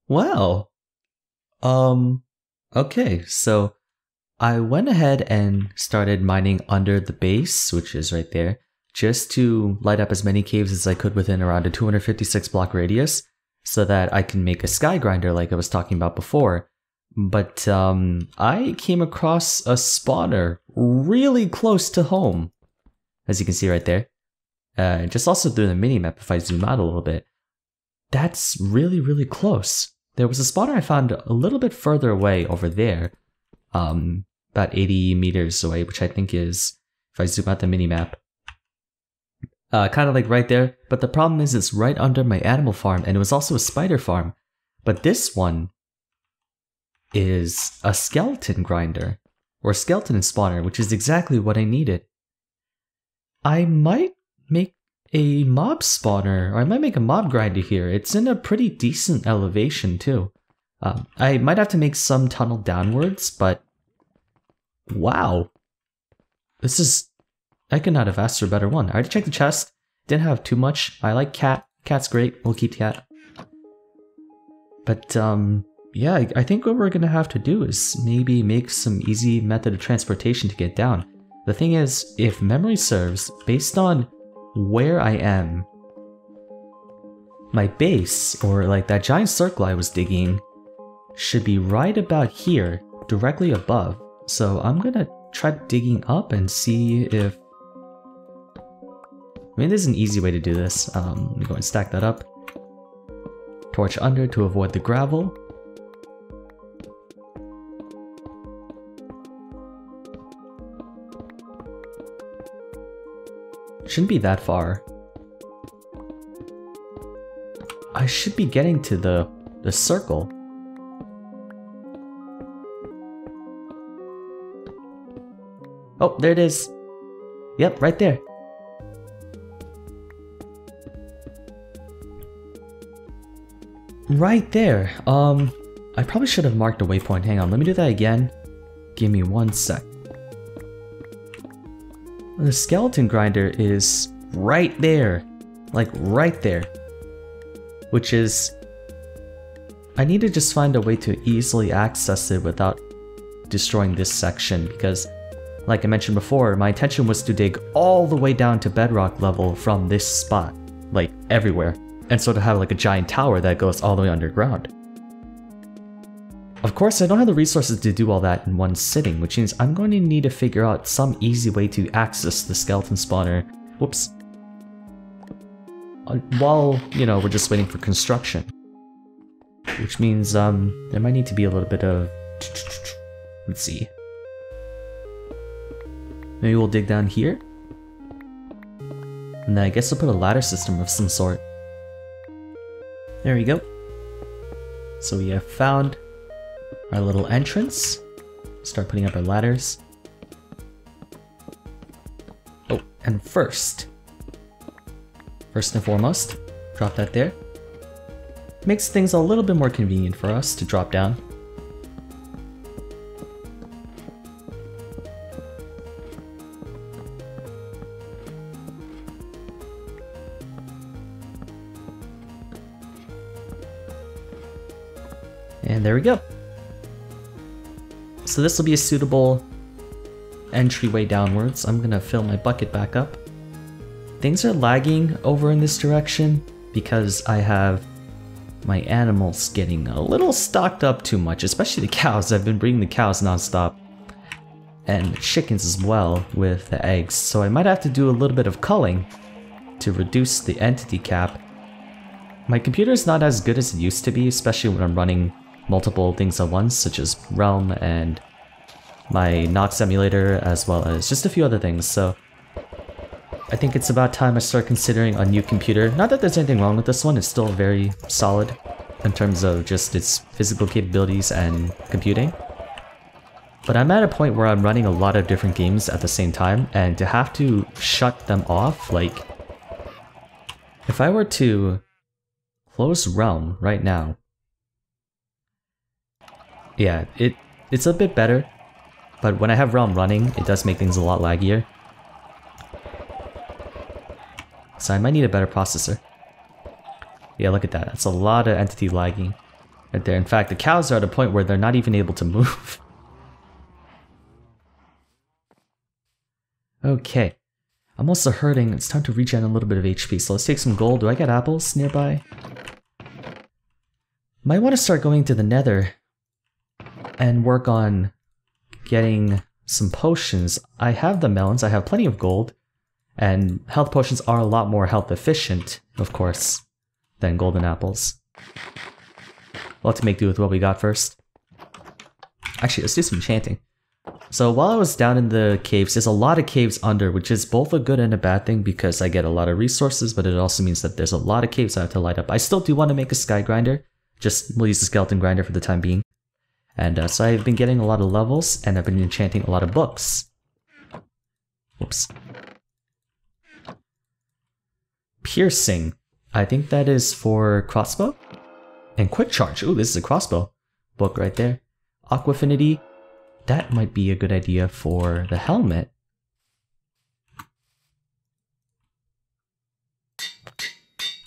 Well, okay, so I went ahead and started mining under the base, which is right there, just to light up as many caves as I could within around a 256 block radius, so that I can make a sky grinder like I was talking about before. But I came across a spawner really close to home, as you can see right there. Just also through the minimap, if I zoom out a little bit, that's really close. There was a spawner I found a little bit further away over there, about 80 meters away, which I think is, if I zoom out the minimap, kind of like right there. But the problem is it's right under my animal farm, and it was also a spider farm. But this one is a skeleton grinder, or skeleton spawner, which is exactly what I needed. I might make a mob spawner, or I might make a mob grinder here. It's in a pretty decent elevation too. I might have to make some tunnel downwards, but wow. This is... I could not have asked for a better one. I already checked the chest. Didn't have too much. I like cat. Cat's great. We'll keep cat. But yeah, I think what we're gonna have to do is maybe make some easy method of transportation to get down. The thing is, if memory serves, based on where I am, my base, or like that giant circle I was digging, should be right about here, directly above. So I'm gonna try digging up and see if... I mean, there's an easy way to do this. Let me go and stack that up. Torch under to avoid the gravel. Shouldn't be that far. I should be getting to the circle. Oh, there it is. Yep, right there. Right there. I probably should have marked a waypoint. Hang on, let me do that again. Give me 1 sec. The skeleton grinder is right there. Like, right there. Which is... I need to just find a way to easily access it without destroying this section, because, like I mentioned before, my intention was to dig all the way down to bedrock level from this spot. Like, everywhere. And sort of have like a giant tower that goes all the way underground. Of course, I don't have the resources to do all that in one sitting, which means I'm going to need to figure out some easy way to access the skeleton spawner. Whoops. While, you know, we're just waiting for construction. Which means, there might need to be a little bit of... Let's see. Maybe we'll dig down here? And then I guess I'll put a ladder system of some sort. There we go. So we have found our little entrance. Start putting up our ladders. Oh, and first and foremost, drop that there. Makes things a little bit more convenient for us to drop down. And there we go. So this will be a suitable entryway downwards. I'm gonna fill my bucket back up. Things are lagging over in this direction because I have my animals getting a little stocked up too much, especially the cows. I've been breeding the cows nonstop. And chickens as well with the eggs. So I might have to do a little bit of culling to reduce the entity cap. My computer is not as good as it used to be, especially when I'm running multiple things at once, such as Realm and my Nox emulator, as well as just a few other things, so I think it's about time I start considering a new computer. Not that there's anything wrong with this one, it's still very solid in terms of just its physical capabilities and computing. But I'm at a point where I'm running a lot of different games at the same time, and to have to shut them off, like... If I were to close Realm right now... Yeah, it's a bit better, but when I have Realm running, it does make things a lot laggier. So I might need a better processor. Yeah, look at that. That's a lot of entity lagging. right there. In fact, the cows are at a point where they're not even able to move. Okay. I'm also hurting. It's time to regen a little bit of HP, so let's take some gold. Do I get apples nearby? Might want to start going to the nether and work on getting some potions. I have the melons, I have plenty of gold, and health potions are a lot more health efficient, of course, than golden apples. We'll have to make do with what we got first. Actually, let's do some enchanting. So while I was down in the caves, there's a lot of caves under, which is both a good and a bad thing because I get a lot of resources, but it also means that there's a lot of caves I have to light up. I still do want to make a sky grinder, just we'll use the skeleton grinder for the time being. And so I've been getting a lot of levels, and I've been enchanting a lot of books. Whoops. Piercing. I think that is for crossbow. And quick charge. Ooh, this is a crossbow book right there. Aquafinity. That might be a good idea for the helmet.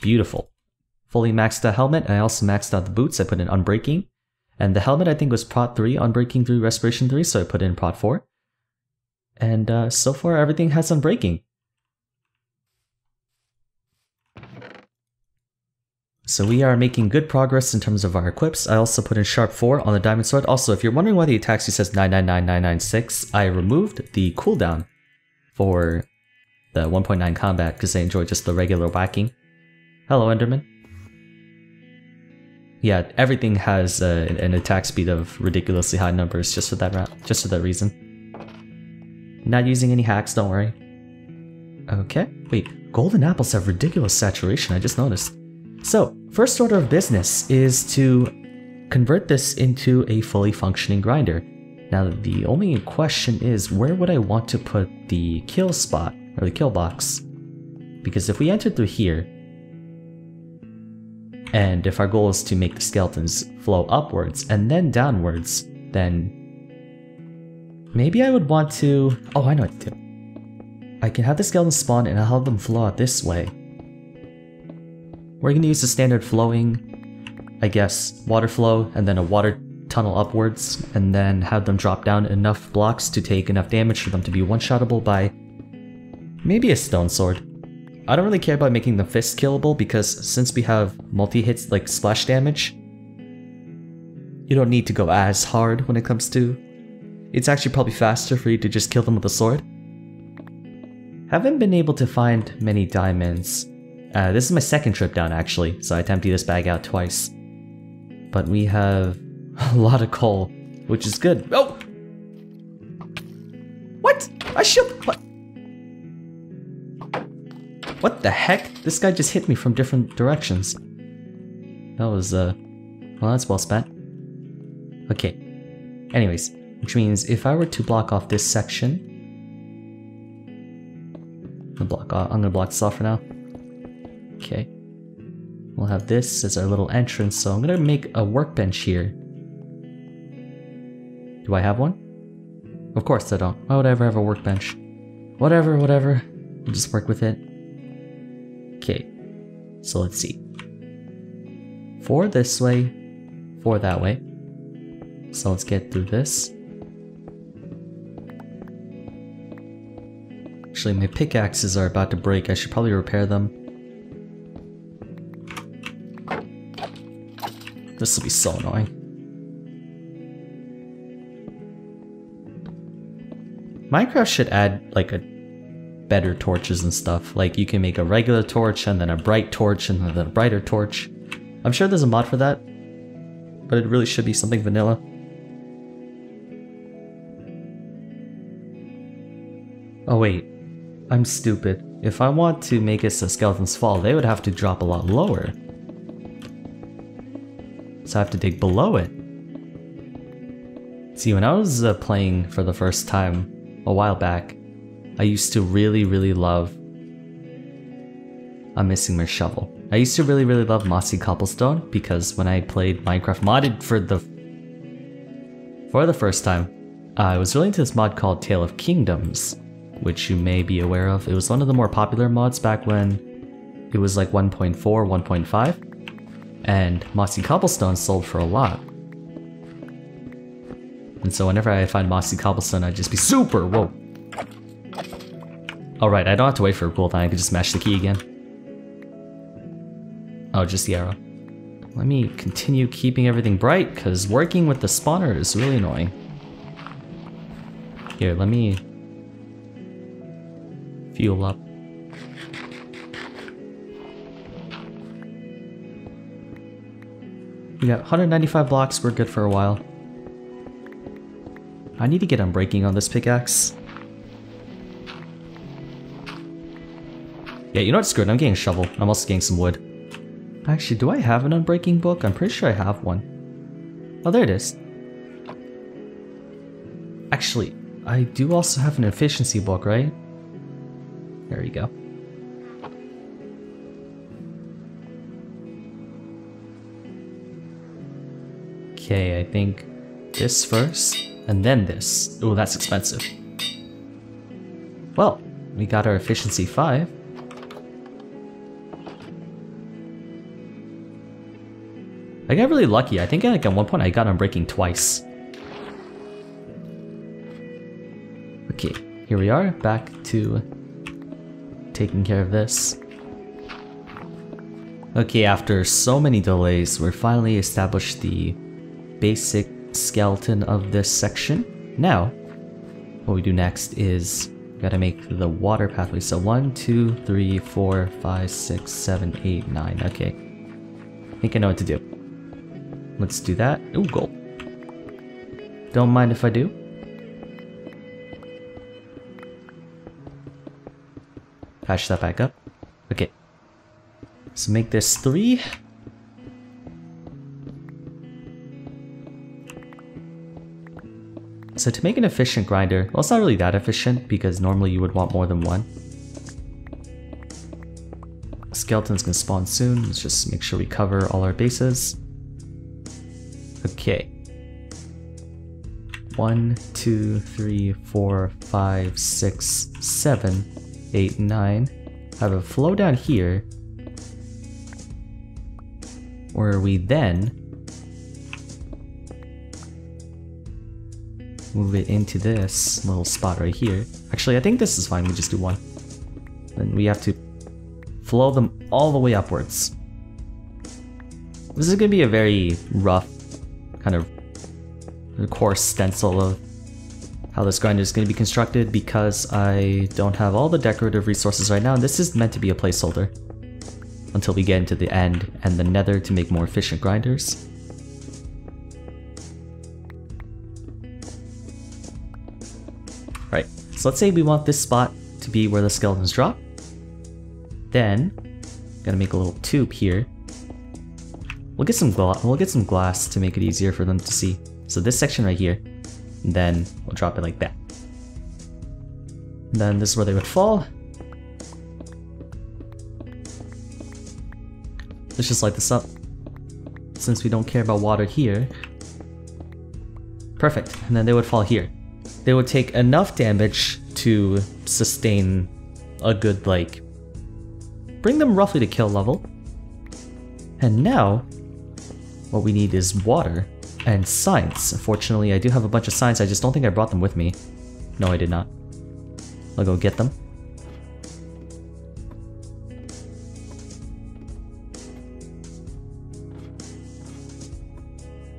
Beautiful. Fully maxed out helmet, and I also maxed out the boots. I put in Unbreaking. And the helmet I think was Prot 3, Unbreaking 3, Respiration 3, so I put in Prot 4. And so far everything has Unbreaking. So we are making good progress in terms of our equips. I also put in Sharp 4 on the Diamond Sword. Also, if you're wondering why the attack speed says 999996, I removed the cooldown for the 1.9 combat because I enjoy just the regular whacking. Hello, Enderman. Yeah, everything has an attack speed of ridiculously high numbers just for that reason. Not using any hacks, don't worry. Okay, wait, golden apples have ridiculous saturation, I just noticed. So, first order of business is to convert this into a fully functioning grinder. Now, the only question is, where would I want to put the kill spot, or the kill box? Because if we enter through here, and if our goal is to make the skeletons flow upwards and then downwards, then maybe I would want to... Oh, I know what to do. I can have the skeletons spawn and I'll have them flow out this way. We're going to use the standard flowing, I guess, water flow and then a water tunnel upwards, and then have them drop down enough blocks to take enough damage for them to be one-shottable by maybe a stone sword. I don't really care about making the fist killable because since we have multi-hits like splash damage, you don't need to go as hard when it comes to... It's actually probably faster for you to just kill them with a sword. Haven't been able to find many diamonds. This is my second trip down actually, so I had to empty this bag out twice. But we have a lot of coal, which is good. Oh! What? I should... What? What the heck? This guy just hit me from different directions. That was, well, that's well spent. Okay. Anyways, which means if I were to block off this section... I'm gonna block this off for now. Okay. We'll have this as our little entrance, so I'm gonna make a workbench here. Do I have one? Of course I don't. Why would I ever have a workbench? Whatever. We'll just work with it. Okay, so let's see. 4 this way, 4 that way. So let's get through this. Actually, my pickaxes are about to break. I should probably repair them. This will be so annoying. Minecraft should add like a better torches and stuff. Like you can make a regular torch and then a bright torch and then a brighter torch. I'm sure there's a mod for that, but it really should be something vanilla. Oh wait, I'm stupid. If I want to make it so skeletons fall, they would have to drop a lot lower. So I have to dig below it. See, when I was playing for the first time a while back, I used to really love... I'm missing my shovel. I used to really love mossy cobblestone because when I played Minecraft modded for the first time, I was really into this mod called Tale of Kingdoms, which you may be aware of. It was one of the more popular mods back when it was like 1.4, 1.5. And mossy cobblestone sold for a lot. And so whenever I find mossy cobblestone, I'd just be super, whoa. Alright, I don't have to wait for a cooldown, I can just mash the key again. Oh, just the arrow. Let me continue keeping everything bright, because working with the spawner is really annoying. Here, let me fuel up. We got 195 blocks, we're good for a while. I need to get unbreaking on this pickaxe. Yeah, you know what, screw it, I'm getting a shovel. I'm also getting some wood. Actually, do I have an unbreaking book? I'm pretty sure I have one. Oh, there it is. Actually, I do also have an efficiency book, right? There we go. Okay, I think this first, and then this. Ooh, that's expensive. Well, we got our efficiency 5. I got really lucky. I think like at one point I got unbreaking twice. Okay, here we are, back to taking care of this. Okay, after so many delays, we're finally established the basic skeleton of this section. Now, what we do next is gotta make the water pathway. So 1, 2, 3, 4, 5, 6, 7, 8, 9. Okay, I think I know what to do. Let's do that. Ooh, gold. Don't mind if I do. Patch that back up. Okay. So make this 3. So to make an efficient grinder, well, it's not really that efficient because normally you would want more than one. Skeletons can spawn soon. Let's just make sure we cover all our bases. Okay. 1, 2, 3, 4, 5, 6, 7, 8, 9. Have a flow down here where we then move it into this little spot right here. Actually, I think this is fine. We just do one. Then we have to flow them all the way upwards. This is going to be a very rough kind of coarse stencil of how this grinder is going to be constructed because I don't have all the decorative resources right now, and this is meant to be a placeholder until we get into the end and the nether to make more efficient grinders. Right, so let's say we want this spot to be where the skeletons drop. Then, gotta make a little tube here. We'll get some glass to make it easier for them to see. So this section right here, and then we'll drop it like that. And then this is where they would fall. Let's just light this up, since we don't care about water here. Perfect, and then they would fall here. They would take enough damage to sustain a good, like, bring them roughly to kill level. And now, what we need is water and science. Unfortunately, I do have a bunch of science, I just don't think I brought them with me. No, I did not. I'll go get them.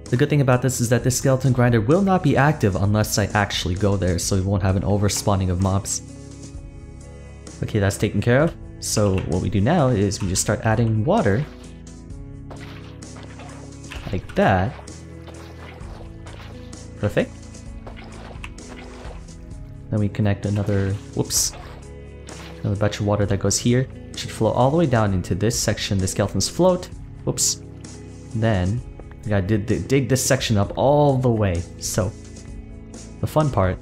The good thing about this is that this skeleton grinder will not be active unless I actually go there, so we won't have an overspawning of mobs. Okay, that's taken care of. So what we do now is we just start adding water. Like that. Perfect. Then we connect another, whoops, another batch of water that goes here. It should flow all the way down into this section, the skeletons float. Whoops. Then we gotta dig this section up all the way. So, the fun part.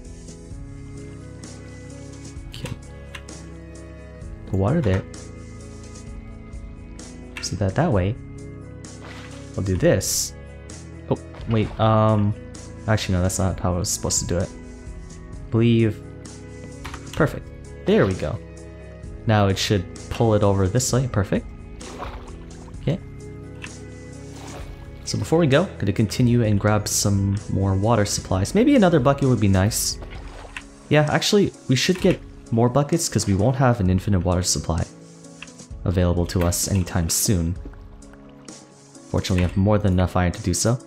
Okay. The water there. So that way, I'll do this. Oh, wait, actually no, that's not how I was supposed to do it. I believe, perfect. There we go. Now it should pull it over this way, perfect. Okay. So before we go, gonna continue and grab some more water supplies. Maybe another bucket would be nice. Yeah, actually, we should get more buckets because we won't have an infinite water supply available to us anytime soon. Fortunately, we have more than enough iron to do so.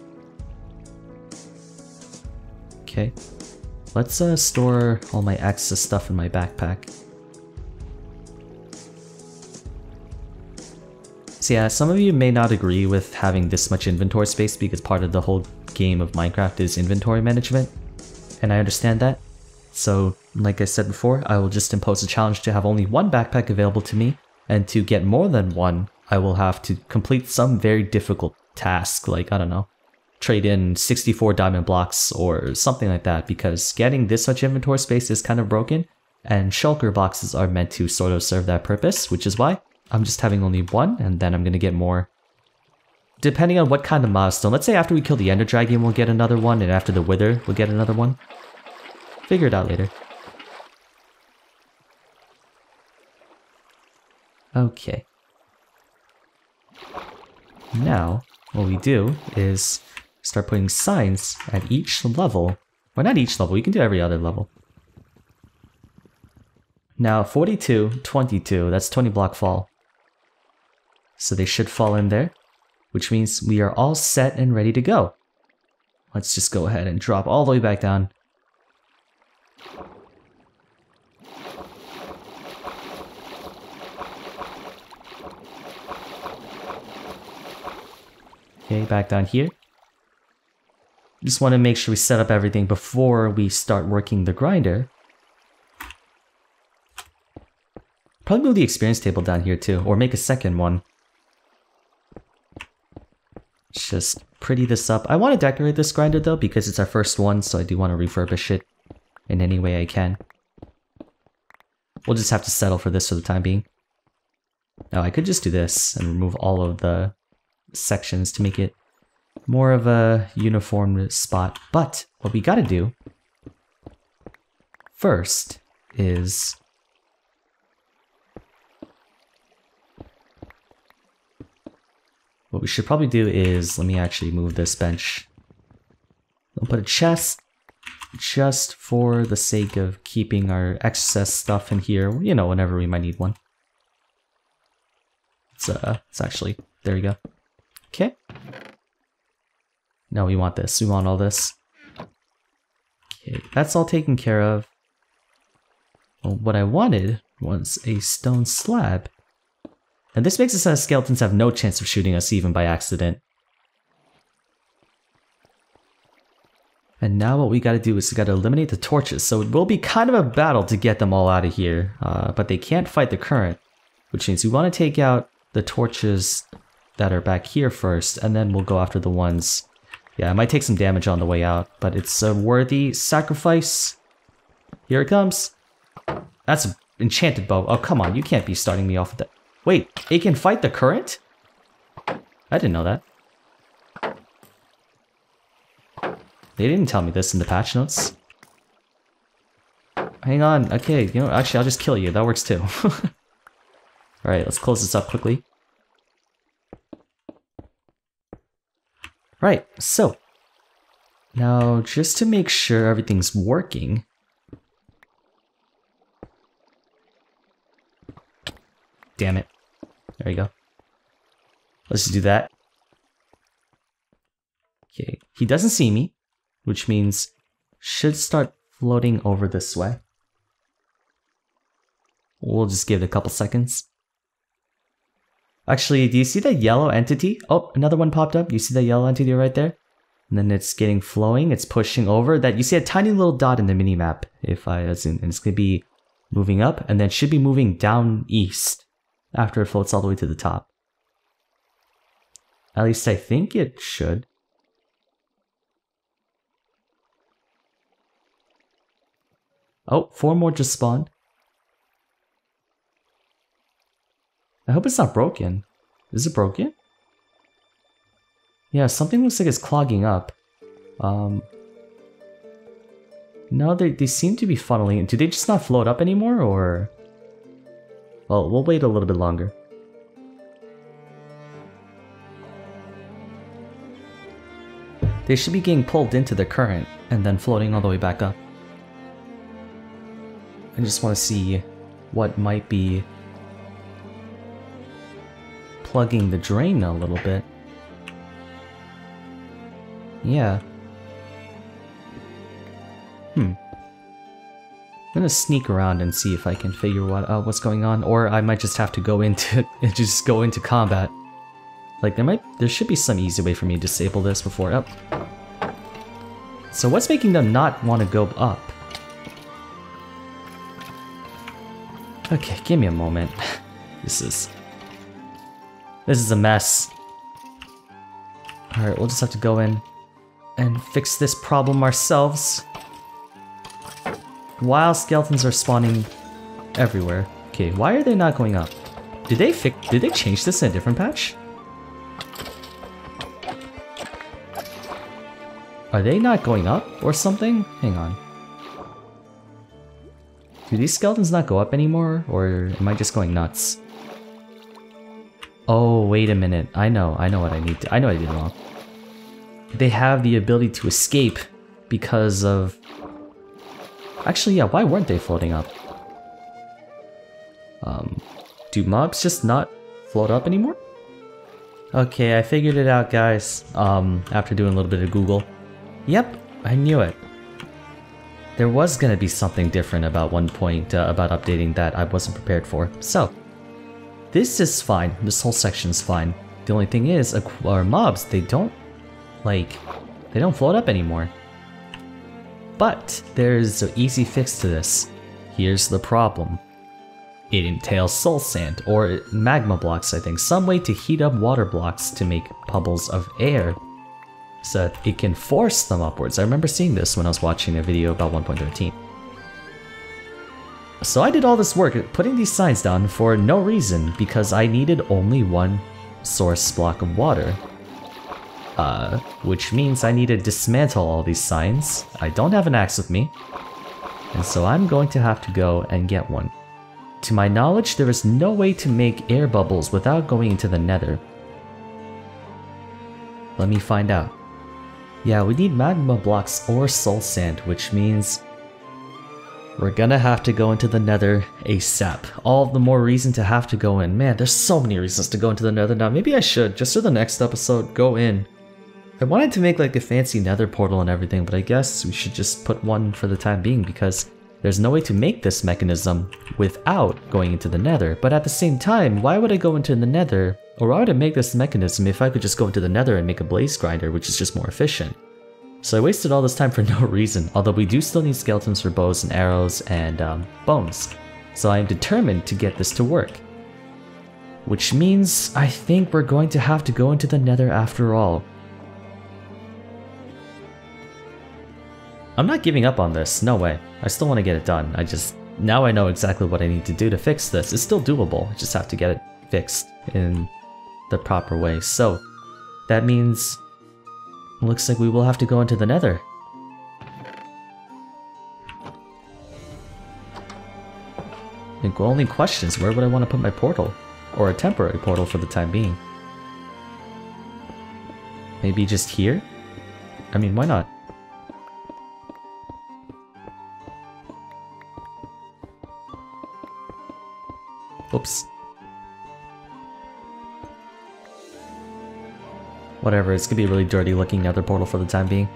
Okay, let's store all my excess stuff in my backpack. So yeah, some of you may not agree with having this much inventory space because part of the whole game of Minecraft is inventory management, and I understand that. So, like I said before, I will just impose a challenge to have only one backpack available to me, and to get more than one, I will have to complete some very difficult task, like, I don't know, trade in 64 diamond blocks or something like that, because getting this much inventory space is kind of broken, and shulker boxes are meant to sort of serve that purpose, which is why I'm just having only one, and then I'm gonna get more. Depending on what kind of milestone. Let's say after we kill the Ender Dragon, we'll get another one, and after the Wither, we'll get another one. Figure it out later. Okay. Now, what we do is start putting signs at each level. Well, not each level, you can do every other level. Now, 42, 22, that's 20 block fall. So they should fall in there, which means we are all set and ready to go. Let's just go ahead and drop all the way back down. Okay, back down here. Just want to make sure we set up everything before we start working the grinder. Probably move the experience table down here too, or make a second one. Just pretty this up. I want to decorate this grinder though, because it's our first one, so I do want to refurbish it in any way I can. We'll just have to settle for this for the time being. Now I could just do this and remove all of the sections to make it more of a uniform spot. But what we gotta do first is what we should probably do is, let me actually move this bench. I'll put a chest just for the sake of keeping our excess stuff in here, you know, whenever we might need one. It's actually, there we go. Okay. Now we want this, we want all this. Okay, that's all taken care of. Well, what I wanted was a stone slab. And this makes it so that skeletons have no chance of shooting us even by accident. And now what we gotta do is we gotta eliminate the torches. So it will be kind of a battle to get them all out of here. But they can't fight the current, which means we want to take out the torches that are back here first, and then we'll go after the ones. Yeah, it might take some damage on the way out, but it's a worthy sacrifice. Here it comes. That's an enchanted bow. Oh, come on, you can't be starting me off with that. Wait, it can fight the current? I didn't know that. They didn't tell me this in the patch notes. Hang on, okay, you know, actually I'll just kill you, that works too. Alright, let's close this up quickly. Right, so now just to make sure everything's working, damn it, there you go. Let's just do that. Okay, he doesn't see me, which means should start floating over this way. We'll just give it a couple seconds. Actually, do you see that yellow entity? Oh, another one popped up. You see that yellow entity right there? And then it's getting flowing. It's pushing over. That you see a tiny little dot in the minimap. If I zoom, and it's gonna be moving up, and then should be moving down east after it floats all the way to the top. At least I think it should. Oh, 4 more just spawned. I hope it's not broken. Is it broken? Yeah, something looks like it's clogging up. No, they seem to be funneling. Do they just not float up anymore, or? Well, we'll wait a little bit longer. They should be getting pulled into the current and then floating all the way back up. I just want to see what might be plugging the drain a little bit. Yeah. I'm gonna sneak around and see if I can figure what's going on, or I might just have to go into combat. Like there should be some easy way for me to disable this before up. So what's making them not want to go up? Okay, give me a moment. This is a mess. Alright, we'll just have to go in and fix this problem ourselves. While skeletons are spawning everywhere. Okay, why are they not going up? Did they change this in a different patch? Are they not going up or something? Hang on. Do these skeletons not go up anymore, or am I just going nuts? Oh, wait a minute. I know what I need to. I know I did wrong. They have the ability to escape because of... Actually, yeah, why weren't they floating up? Do mobs just not float up anymore? Okay, I figured it out, guys. After doing a little bit of Google. Yep, I knew it. There was gonna be something different about about updating that I wasn't prepared for. So, this is fine. This whole section's fine. The only thing is, our mobs, they don't float up anymore. But there's an easy fix to this. Here's the problem. It entails soul sand, or magma blocks, I think. Some way to heat up water blocks to make bubbles of air, so that it can force them upwards. I remember seeing this when I was watching a video about 1.13. So I did all this work putting these signs down for no reason, because I needed only one source block of water. Which means I need to dismantle all these signs. I don't have an axe with me, and so I'm going to have to go and get one. To my knowledge, there is no way to make air bubbles without going into the nether. Let me find out. Yeah, we need magma blocks or soul sand, which means we're gonna have to go into the nether ASAP. All the more reason to have to go in. Man, there's so many reasons to go into the nether now. Maybe I should, just for the next episode, go in. I wanted to make like a fancy nether portal and everything, but I guess we should just put one for the time being, because there's no way to make this mechanism without going into the nether. But at the same time, why would I go into the nether, or why would I make this mechanism if I could just go into the nether and make a blaze grinder, which is just more efficient? So I wasted all this time for no reason, although we do still need skeletons for bows and arrows and bones. So I am determined to get this to work. Which means I think we're going to have to go into the nether after all. I'm not giving up on this, no way. I still want to get it done. Now I know exactly what I need to do to fix this. It's still doable, I just have to get it fixed in the proper way. So, that means, looks like we will have to go into the nether. I think the only question is, where would I want to put my portal? Or a temporary portal for the time being. Maybe just here? I mean, why not? Oops. Whatever, it's gonna be a really dirty looking nether portal for the time being.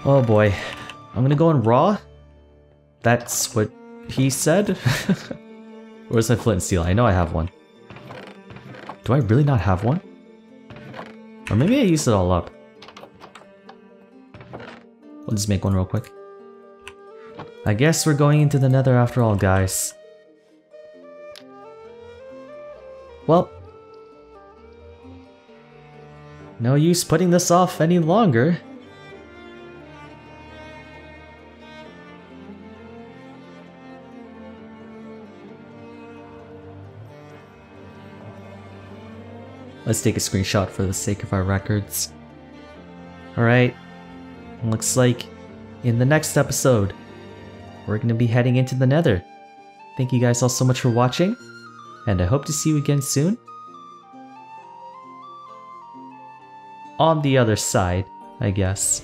Oh boy. I'm gonna go in raw? That's what he said? Where's my flint and steel? I know I have one. Do I really not have one? Or maybe I used it all up. We'll just make one real quick. I guess we're going into the nether after all, guys. Well, no use putting this off any longer. Let's take a screenshot for the sake of our records. Alright. Looks like in the next episode, we're going to be heading into the nether. Thank you guys all so much for watching. and I hope to see you again soon. On the other side, I guess.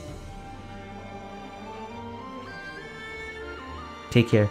Take care.